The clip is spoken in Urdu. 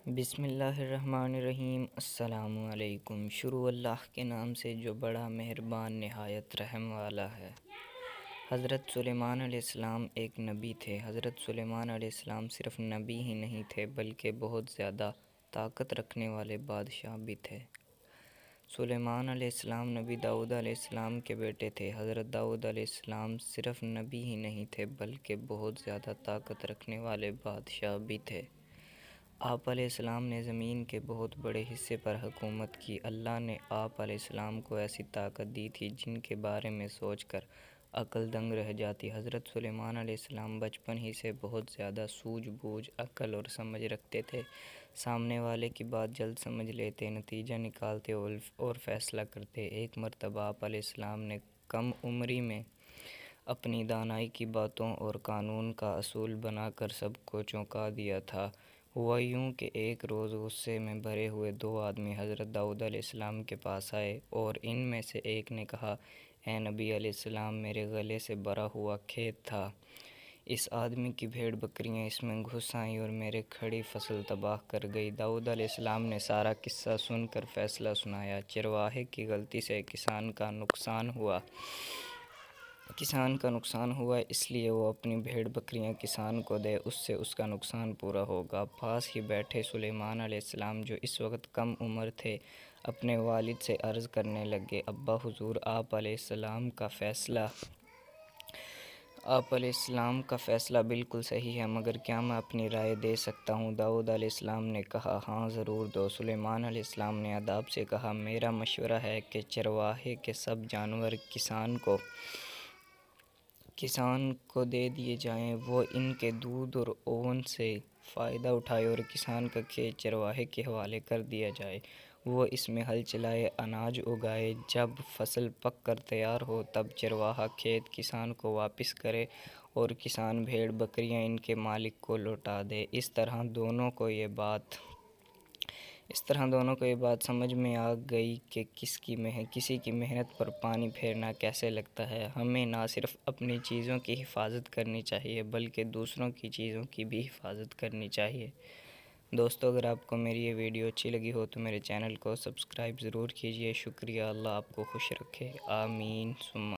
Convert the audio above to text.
بسم اللہ الرحمن الرحیم۔ السلام علیکم۔ شروع اللہ کے نام سے جو بڑا مہربان نہایت رحم والا ہے۔ حضرت سلیمان علیہ السلام ایک نبی تھے۔ حضرت سلیمان علیہ السلام صرف نبی ہی نہیں تھے بلکہ بہت زیادہ طاقت رکھنے والے بادشاہ بھی تھے۔ سلیمان علیہ السلام نبی داؤد علیہ السلام کے بیٹے تھے۔ حضرت داؤد علیہ السلام صرف نبی ہی نہیں تھے بلکہ بہت زیادہ طاقت رکھنے والے بادشاہ بھی تھے۔ آپ علیہ السلام نے زمین کے بہت بڑے حصے پر حکومت کی۔ اللہ نے آپ علیہ السلام کو ایسی طاقت دی تھی جن کے بارے میں سوچ کر عقل دنگ رہ جاتی۔ حضرت سلیمان علیہ السلام بچپن ہی سے بہت زیادہ سوجھ بوجھ، عقل اور سمجھ رکھتے تھے۔ سامنے والے کی بات جلد سمجھ لیتے، نتیجہ نکالتے اور فیصلہ کرتے۔ ایک مرتبہ آپ علیہ السلام نے کم عمری میں اپنی دانائی کی باتوں اور قانون کا اصول بنا کر سب کو چونکا دیا تھا۔ ہوا یوں کہ ایک روز غصے میں بھرے ہوئے دو آدمی حضرت داؤد علیہ السلام کے پاس آئے اور ان میں سے ایک نے کہا، اے نبی علیہ السلام، میرے گلے سے بھرا ہوا کھیت تھا۔ اس آدمی کی بھیڑ بکریاں اس میں گھس آئیں اور میری کھڑی فصل تباہ کر گئی۔ داؤد علیہ السلام نے سارا قصہ سن کر فیصلہ سنایا۔ چرواہے کی غلطی سے کسان کا نقصان ہوا، اس لیے وہ اپنی بھیڑ بکریاں کسان کو دے، اس سے اس کا نقصان پورا ہوگا۔ پاس ہی بیٹھے سلیمان علیہ السلام جو اس وقت کم عمر تھے، اپنے والد سے عرض کرنے لگے، ابا حضور، آپ علیہ السلام کا فیصلہ بالکل صحیح ہے، مگر کیا میں اپنی رائے دے سکتا ہوں؟ داؤد علیہ السلام نے کہا، ہاں ضرور دو۔ سلیمان علیہ السلام نے ادب سے کہا، میرا مشورہ ہے کہ چرواہے کے سب جانور کسان کو دے دیے جائیں، وہ ان کے دودھ اور اون سے فائدہ اٹھائے، اور کسان کا کھیت چرواہے کے حوالے کر دیا جائے۔ وہ اس میں ہل چلائے، اناج اگائے، جب فصل پک کر تیار ہو تب چرواہا کھیت کسان کو واپس کرے اور کسان بھیڑ بکریاں ان کے مالک کو لوٹا دے۔ اس طرح دونوں کو یہ بات سمجھ میں آ گئی کہ کسی کی محنت پر پانی پھیرنا کیسے لگتا ہے۔ ہمیں نہ صرف اپنی چیزوں کی حفاظت کرنی چاہیے بلکہ دوسروں کی چیزوں کی بھی حفاظت کرنی چاہیے۔ دوستو، اگر آپ کو میری یہ ویڈیو اچھی لگی ہو تو میرے چینل کو سبسکرائب ضرور کیجیے۔ شکریہ۔ اللہ آپ کو خوش رکھے۔ آمین ثم